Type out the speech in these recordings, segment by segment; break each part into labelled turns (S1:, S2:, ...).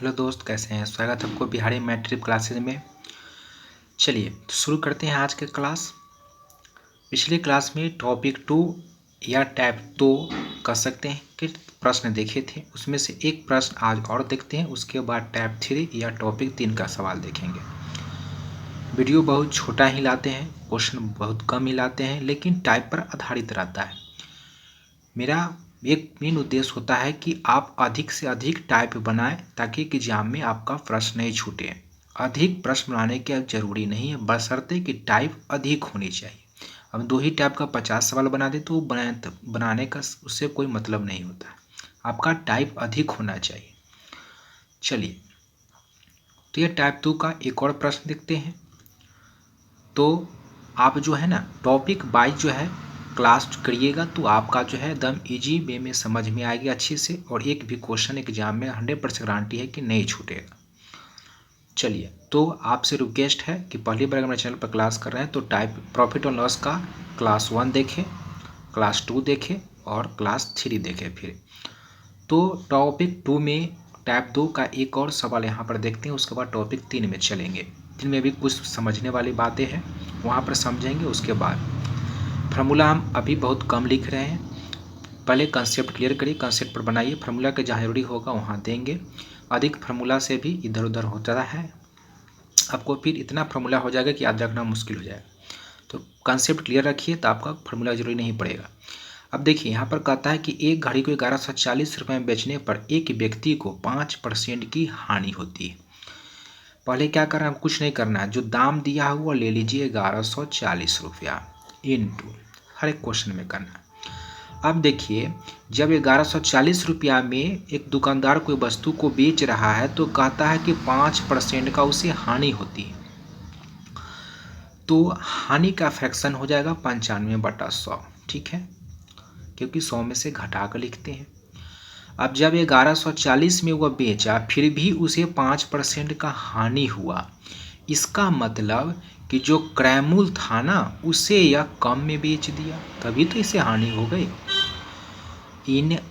S1: Hello दोस्त, कैसे हैं? स्वागत है आपको बिहारी मैट्रिक क्लासेज में। चलिए तो शुरू करते हैं आज के क्लास। पिछले क्लास में टॉपिक 2 या टाइप 2 कर सकते हैं कि प्रश्न देखे थे, उसमें से एक प्रश्न आज और देखते हैं। उसके बाद टाइप 3 या टॉपिक 3 का सवाल देखेंगे। वीडियो बहुत छोटा ही लाते हैं, क्वेश्चन बहुत कम ही लाते हैं, लेकिन टाइप पर आधारित रहता है। मेरा एक मेन उद्देश्य होता है कि आप अधिक से अधिक टाइप बनाएं ताकि एग्जाम में आपका प्रश्न नहीं छूटे। अधिक प्रश्न बनाने की जरूरी नहीं है, बशर्ते कि टाइप अधिक होनी चाहिए। अब 2 ही टाइप का 50 सवाल बना दे तो बनाने का उससे कोई मतलब नहीं होता है। आपका टाइप अधिक होना चाहिए। चलिए तो ये टाइप 2 का एक और प्रश्न देखते हैं। तो आप जो है ना टॉपिक वाइज जो है क्लास करिएगा तो आपका जो है एकदम इजी वे में समझ में आएगी अच्छे से, और एक भी क्वेश्चन एग्जाम में 100% गारंटी है कि नहीं छूटेगा। चलिए तो आपसे रिक्वेस्ट है कि पहली बार अगर मेरे चैनल पर क्लास कर रहे हैं तो टाइप प्रॉफिट और लॉस का क्लास 1 देखें, क्लास 2 देखें और क्लास 3 देखें। फिर तो टॉपिक 2 में टाइप 2 का एक और सवाल यहाँ पर देखते हैं। उसके बाद टॉपिक 3 में चलेंगे। 3 में भी कुछ समझने वाली बातें हैं, वहाँ पर समझेंगे। उसके बाद फार्मूला हम अभी बहुत कम लिख रहे हैं। पहले कंसेप्ट क्लियर करिए, कंसेप्ट पर बनाइए। फार्मूला के जहाँ जरूरी होगा वहाँ देंगे। अधिक फार्मूला से भी इधर उधर हो जाता है, आपको फिर इतना फार्मूला हो जाएगा कि याद रखना मुश्किल हो जाएगा। तो कंसेप्ट क्लियर रखिए तो आपका फार्मूला जरूरी नहीं पड़ेगा। अब देखिए यहाँ पर कहता है कि एक घड़ी को 1140 रुपये में बेचने पर एक व्यक्ति को 5% की हानि होती है। पहले क्या करना है, कुछ नहीं करना है, जो दाम दिया हुआ ले लीजिए 1140 रुपया इंटू हर एक क्वेश्चन में करना है। अब देखिए जब 1140 रुपया में एक दुकानदार कोई वस्तु को बेच रहा है तो कहता है कि 5% का उसे हानि होती है। तो हानि का फ्रैक्शन हो जाएगा 95/100, ठीक है, क्योंकि 100 में से घटा कर लिखते हैं। अब जब 1140 में वह बेचा फिर भी उसे 5% का हानि हुआ, इसका मतलब कि जो क्रय मूल्य था ना उसे यह कम में बेच दिया, तभी तो इसे हानि हो गई।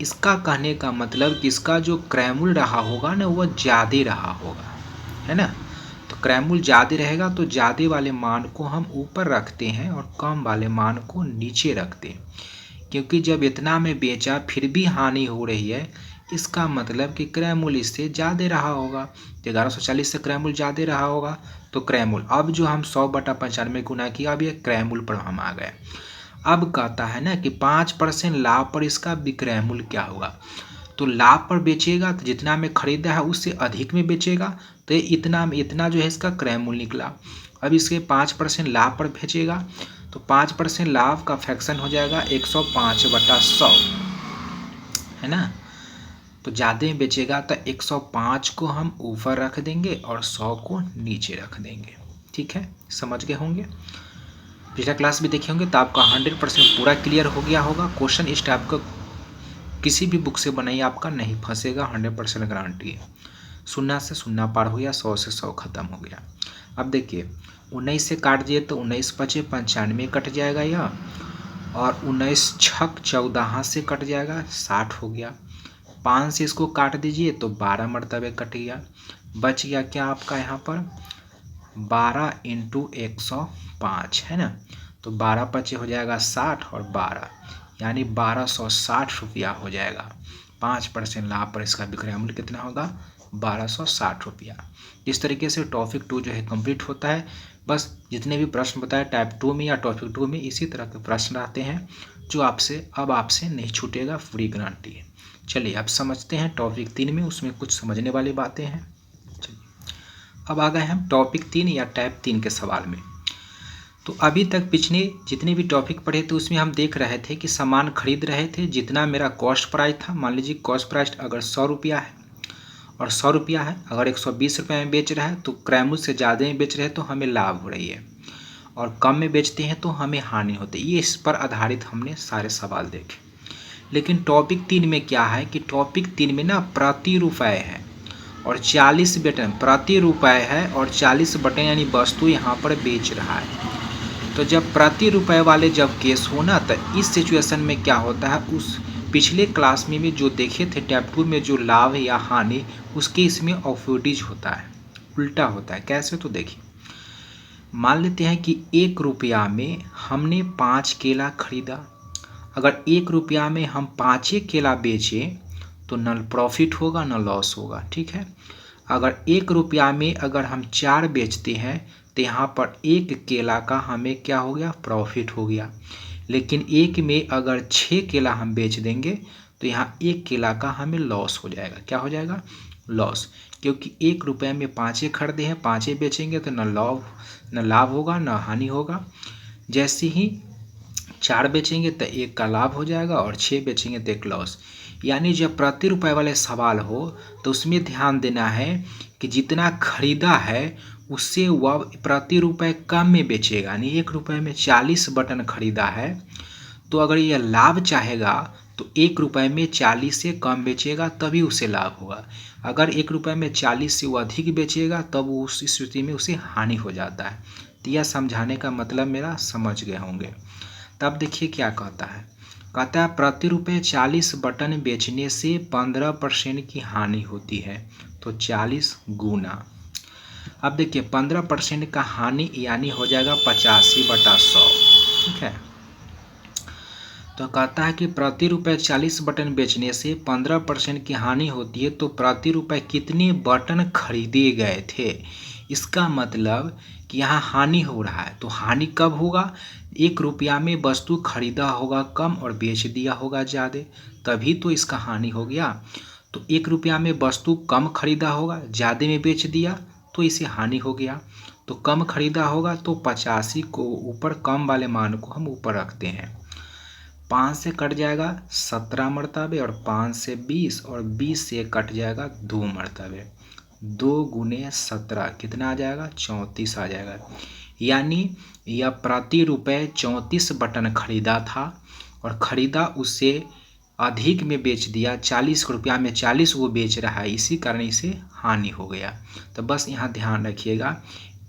S1: इसका कहने का मतलब कि इसका जो क्रय मूल्य रहा होगा ना वह ज़्यादा रहा होगा, है ना। तो क्रय मूल्य ज़्यादा रहेगा तो ज़्यादा वाले मान को हम ऊपर रखते हैं और कम वाले मान को नीचे रखते हैं, क्योंकि जब इतना में बेचा फिर भी हानि हो रही है, इसका मतलब कि क्रय मूल्य इससे ज़्यादा रहा होगा। 1140 से क्रय मूल्य ज़्यादा रहा होगा तो क्रय मूल्य, अब जो हम 100/95 गुना किया, अब ये क्रय मूल्य पर हम आ गए। अब कहता है ना कि 5% लाभ पर इसका विक्रय मूल्य क्या होगा। तो लाभ पर बेचेगा तो जितना में खरीदा है उससे अधिक में बेचेगा, तो इतना जो है इसका क्रय मूल्य निकला। अब इसके 5% लाभ पर बेचेगा तो 5% लाभ का फ्रैक्शन हो जाएगा 105/100, है ना। तो ज़्यादा में बेचेगा तो 105 को हम ऊपर रख देंगे और 100 को नीचे रख देंगे, ठीक है। समझ गए होंगे, पिछला क्लास भी देखे होंगे तो आपका 100% पूरा क्लियर हो गया होगा। क्वेश्चन इस टाइप का किसी भी बुक से बनाइए आपका नहीं फंसेगा, 100% गारंटी है। 0 से 0 पार हो गया, 100 से 100 खत्म हो गया। अब देखिए 19 से काट दिए तो 19 पचे 95 कट जाएगा यह, और 19 छक 14 से कट जाएगा 60 हो गया। 5 से इसको काट दीजिए तो 12 मरतबे कट गया। बच गया क्या आपका यहाँ पर 12 × 105, है ना। तो 12 पचे हो जाएगा 60 और 12 यानी 1260 रुपया हो जाएगा। 5% लाभ पर इसका विक्रय मूल्य कितना होगा 1260 रुपया। इस तरीके से टॉपिक 2 जो है कंप्लीट होता है। बस जितने भी प्रश्न बताए टाइप 2 में या टॉपिक 2 में इसी तरह के प्रश्न आते हैं जो आपसे नहीं छूटेगा, पूरी गारंटी है। चलिए अब समझते हैं टॉपिक 3 में, उसमें कुछ समझने वाली बातें हैं। अब आ गए हम टॉपिक 3 या टाइप 3 के सवाल में। तो अभी तक पिछले जितने भी टॉपिक पढ़े थे उसमें हम देख रहे थे कि सामान खरीद रहे थे, जितना मेरा कॉस्ट प्राइस था, मान लीजिए कॉस्ट प्राइस अगर 100 रुपया है और 100 रुपया है, अगर 120 रुपये में बेच रहा है तो क्रय मूल्य से ज़्यादा में बेच रहे हैं तो हमें लाभ हो रही है, और कम में बेचते हैं तो हमें हानि होती है। ये इस पर आधारित हमने सारे सवाल देखे। लेकिन टॉपिक 3 में क्या है कि टॉपिक 3 में ना प्रति रुपये है और 40 बटन, प्रति रुपये है और 40 बटन यानी वस्तु यहाँ पर बेच रहा है। तो जब प्रति रुपये वाले जब केस हो ना तो इस सिचुएशन में क्या होता है, उस पिछले क्लास में जो देखे थे टैब 2 में जो लाभ या हानि उसके इसमें ऑपोजिट होता है, उल्टा होता है। कैसे? तो देखिए, मान लेते हैं कि 1 रुपया में हमने 5 केला खरीदा। अगर 1 रुपया में हम 5 केला बेचें तो न प्रॉफिट होगा न लॉस होगा, ठीक है। अगर 1 रुपया में अगर हम 4 बेचते हैं तो यहाँ पर 1 केला का हमें क्या हो गया? प्रॉफिट हो गया। लेकिन 1 में अगर 6 केला हम बेच देंगे तो यहाँ 1 केला का हमें लॉस हो जाएगा। क्या हो जाएगा? लॉस। क्योंकि 1 रुपये में 5 खरीदे हैं, 5 बेचेंगे तो न लाभ होगा न हानि होगा। जैसे ही 4 बेचेंगे तो 1 का लाभ हो जाएगा और 6 बेचेंगे तो 1 लॉस। यानी जब प्रति रुपये वाले सवाल हो तो उसमें ध्यान देना है कि जितना खरीदा है उससे वह प्रति रुपये कम में बेचेगा। यानी 1 रुपये में 40 बटन खरीदा है तो अगर यह लाभ चाहेगा तो 1 रुपये में 40 से कम बेचेगा तभी उसे लाभ होगा। अगर 1 रुपये में 40 से वो अधिक बेचेगा तब उस स्थिति में उसे हानि हो जाता है। तो यह समझाने का मतलब मेरा समझ गए होंगे। तब देखिए क्या कहता है। कहता है प्रति रुपये 40 बटन बेचने से 15% की हानि होती है। तो 40 गुना, अब देखिए 15% का हानि यानी हो जाएगा 85/100, ठीक है। तो कहता है कि प्रति रुपये 40 बटन बेचने से 15% की हानि होती है। तो प्रति रुपये कितने बटन खरीदे गए थे? इसका मतलब कि यहाँ हानि हो रहा है। तो हानि कब होगा? 1 रुपया में वस्तु खरीदा होगा कम और बेच दिया होगा ज़्यादा, तभी तो इसका हानि हो गया। तो 1 रुपया में वस्तु कम खरीदा होगा, ज़्यादा में बेच दिया तो इसे हानि हो गया। तो कम खरीदा होगा तो 85 को ऊपर, कम वाले मान को हम ऊपर रखते हैं। 5 से कट जाएगा 17 मरतबे और 5 से 20 और 20 से कट जाएगा 2 मरतबे। 2 गुने 17 कितना आ जाएगा? 34 आ जाएगा। यानी यह प्रति रुपये 34 बटन खरीदा था और ख़रीदा उससे अधिक में बेच दिया। 40 रुपया में 40 वो बेच रहा है, इसी कारण इसे हानि हो गया। तो बस यहाँ ध्यान रखिएगा,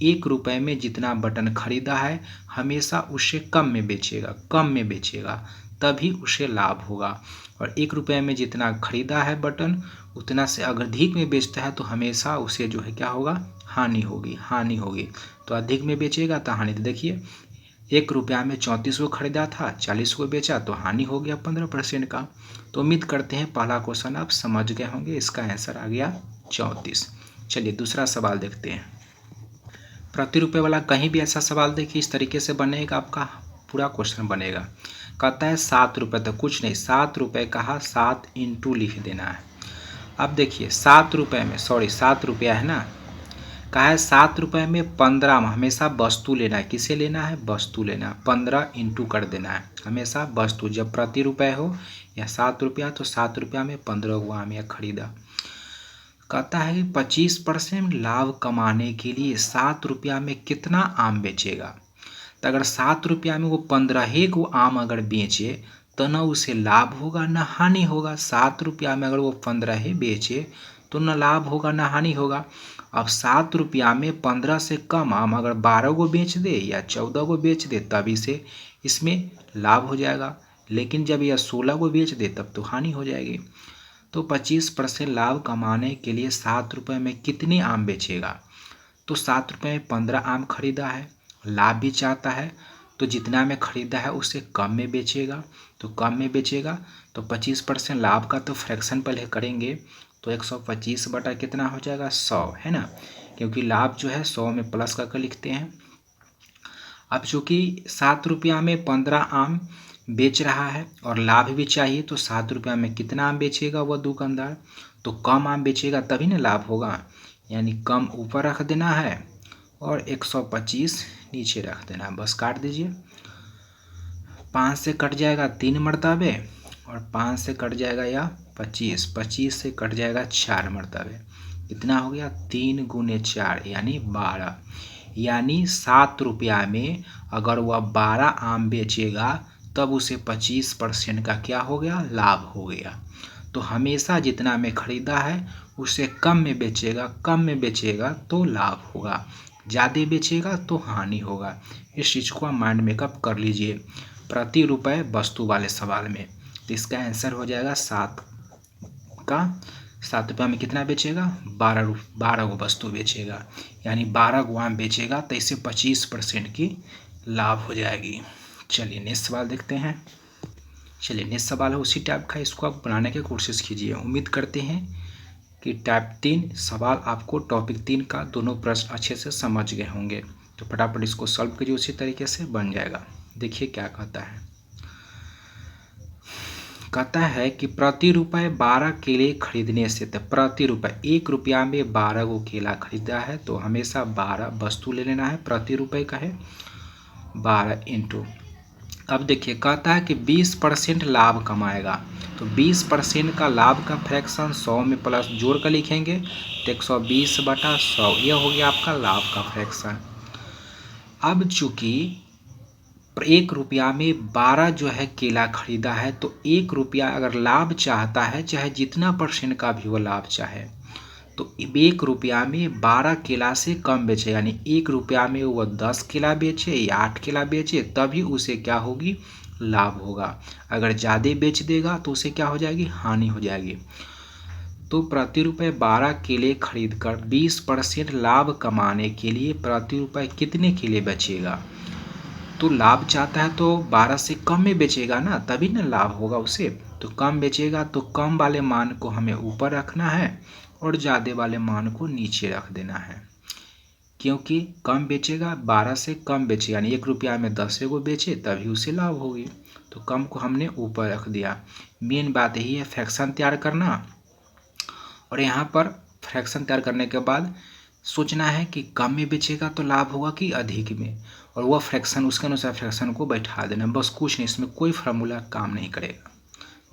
S1: 1 रुपये में जितना बटन खरीदा है हमेशा उससे कम में बेचेगा तभी उसे लाभ होगा। और 1 रुपये में जितना खरीदा है बटन उतना से अगर अधिक में बेचता है तो हमेशा उसे जो है क्या होगा? हानि होगी। तो अधिक में बेचेगा तो हानि। तो देखिए 1 रुपया में 34 को खरीदा था, 40 को बेचा तो हानि हो गया 15% का। तो उम्मीद करते हैं पहला क्वेश्चन आप समझ गए होंगे, इसका आंसर आ गया 34। चलिए दूसरा सवाल देखते हैं। प्रति रुपये वाला कहीं भी ऐसा सवाल देखिए इस तरीके से बनेगा, आपका पूरा क्वेश्चन बनेगा। कहता है 7 रुपये, तो कुछ नहीं, 7 रुपये कहा 7 इंटू लिख देना है। अब देखिए 7 रुपये में 7 रुपया है ना, कहा है 7 रुपये में 15 में हमेशा वस्तु लेना है। किसे लेना है? वस्तु लेना है। 15 इंटू कर देना है, हमेशा वस्तु। जब प्रति रुपये हो या 7 रुपया तो 7 रुपया में 15 को आम या खरीदा। कहता है कि 25% लाभ कमाने के लिए 7 रुपया में कितना आम बेचेगा? तो अगर 7 रुपया में वो 15 को आम अगर बेचे तो न उसे लाभ होगा न हानि होगा। 7 रुपया में अगर वो 15 बेचे तो न लाभ होगा न हानि होगा। अब 7 रुपया में 15 से कम आम अगर 12 को बेच दे या 14 को बेच दे तब इसे इसमें लाभ हो जाएगा। लेकिन जब यह 16 को बेच दे तब तो हानि हो जाएगी। तो 25% लाभ कमाने के लिए 7 रुपये में कितने आम बेचेगा? तो 7 रुपये में 15 आम खरीदा है, लाभ भी चाहता है तो जितना में खरीदा है उससे कम में बेचेगा। तो कम में बेचेगा तो 25% लाभ का तो फ्रैक्शन पहले करेंगे। तो 125 बटा कितना हो जाएगा? 100, है ना, क्योंकि लाभ जो है 100 में प्लस करके लिखते हैं। अब चूँकि 7 रुपया में 15 आम बेच रहा है और लाभ भी चाहिए तो 7 रुपया में कितना आम बेचेगा वह दुकानदार? तो कम आम बेचेगा तभी ना लाभ होगा। यानी कम ऊपर रख देना है और 125 नीचे रख देना है, बस काट दीजिए। 5 से कट जाएगा 3 मरतबे और 5 से कट जाएगा या 25 से कट जाएगा 4 मरतबे। कितना हो गया? 3 गुने 4 यानी 12। यानी 7 रुपया में अगर वह 12 आम बेचेगा तब उसे 25% का क्या हो गया? लाभ हो गया। तो हमेशा जितना में खरीदा है उससे कम में बेचेगा तो लाभ होगा, ज़्यादा बेचेगा तो हानि होगा। इस चीज़ को माइंड मेकअप कर लीजिए प्रति रुपये वस्तु वाले सवाल में। तो इसका आंसर हो जाएगा 7 का 7 रुपया में कितना बेचेगा, 12 गो वस्तु बेचेगा, यानी 12 गो आम बेचेगा तो इससे 25% की लाभ हो जाएगी। चलिए नेक्स्ट सवाल देखते हैं। चलिए नेक्स्ट सवाल है उसी टाइप का, इसको आप बनाने की कोशिश कीजिए। उम्मीद करते हैं कि टाइप 3 सवाल आपको टॉपिक 3 का दोनों प्रश्न अच्छे से समझ गए होंगे। तो फटाफट इसको सॉल्व कीजिए, उसी तरीके से बन जाएगा। देखिए क्या कहता है। कहता है कि प्रति रुपये 12 केले खरीदने से, तो प्रति रुपये 1 रुपया में 12 गो केला खरीदा है तो हमेशा 12 वस्तु ले लेना है। प्रति रुपये का है 12 इंटू, अब देखिए कहता है कि 20% लाभ कमाएगा, तो 20% का लाभ का फ्रैक्शन 100 में प्लस जोड़ कर लिखेंगे तो 120/100, यह हो गया आपका लाभ का फ्रैक्शन। अब चूंकि 1 रुपया में 12 जो है केला खरीदा है, तो 1 रुपया अगर लाभ चाहता है, चाहे जितना % का भी वो लाभ चाहे, तो 1 रुपया में 12 केला से कम बेचे, यानी 1 रुपया में वो 10 केला बेचे या 8 केला बेचे, तभी उसे क्या होगी, लाभ होगा। अगर ज़्यादा बेच देगा तो उसे क्या हो जाएगी, हानि हो जाएगी। तो प्रति रुपये 12 केले खरीद कर 20% लाभ कमाने के लिए प्रति रुपये कितने केले बेचेगा। तो लाभ चाहता है तो 12 से कम में बेचेगा ना, तभी ना लाभ होगा उसे। तो कम बेचेगा तो कम वाले मान को हमें ऊपर रखना है और ज़्यादा वाले मान को नीचे रख देना है, क्योंकि कम बेचेगा, 12 से कम बेचे, यानी 1 रुपया में 10 गो बेचे तभी उसे लाभ होगी। तो कम को हमने ऊपर रख दिया। मेन बात यही है फ्रैक्शन तैयार करना, और यहाँ पर फ्रैक्शन तैयार करने के बाद सोचना है कि कम में बेचेगा तो लाभ होगा कि अधिक में, और वह फ्रैक्शन उसके अनुसार फ्रैक्शन को बैठा देना, बस कुछ नहीं। इसमें कोई फार्मूला काम नहीं करेगा,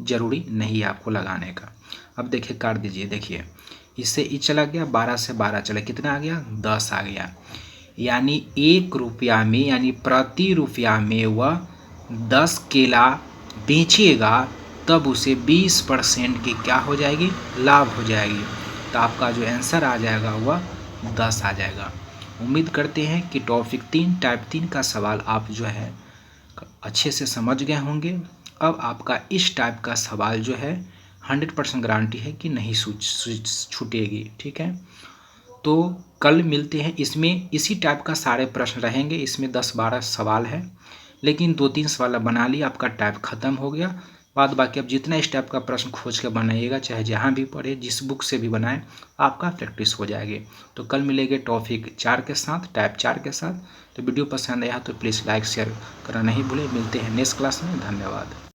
S1: जरूरी नहीं है आपको लगाने का। अब देखिए काट दीजिए, देखिए इससे ई चला गया, 12 से 12 चला, कितना आ गया, 10 आ गया, यानी 1 रुपया में, यानी प्रति रुपया में वह 10 केला बेचेगा, तब उसे 20% की क्या हो जाएगी, लाभ हो जाएगी। तो आपका जो आंसर आ जाएगा वह 10 आ जाएगा। उम्मीद करते हैं कि टॉपिक 3 टाइप 3 का सवाल आप जो है अच्छे से समझ गए होंगे। अब आपका इस टाइप का सवाल जो है 100% गारंटी है कि नहीं छूटेगी, ठीक है। तो कल मिलते हैं, इसमें इसी टाइप का सारे प्रश्न रहेंगे, इसमें 10-12 सवाल है, लेकिन 2-3 सवाल बना लिया, आपका टाइप ख़त्म हो गया। बाद बाकी आप जितना इस टाइप का प्रश्न खोज के बनाइएगा, चाहे जहाँ भी पढ़े, जिस बुक से भी बनाएं, आपका प्रैक्टिस हो जाएगी। तो कल मिलेंगे टॉपिक 4 के साथ, टाइप 4 के साथ। तो वीडियो पसंद आया तो प्लीज़ लाइक शेयर करना नहीं भूलें। मिलते हैं नेक्स्ट क्लास में, धन्यवाद।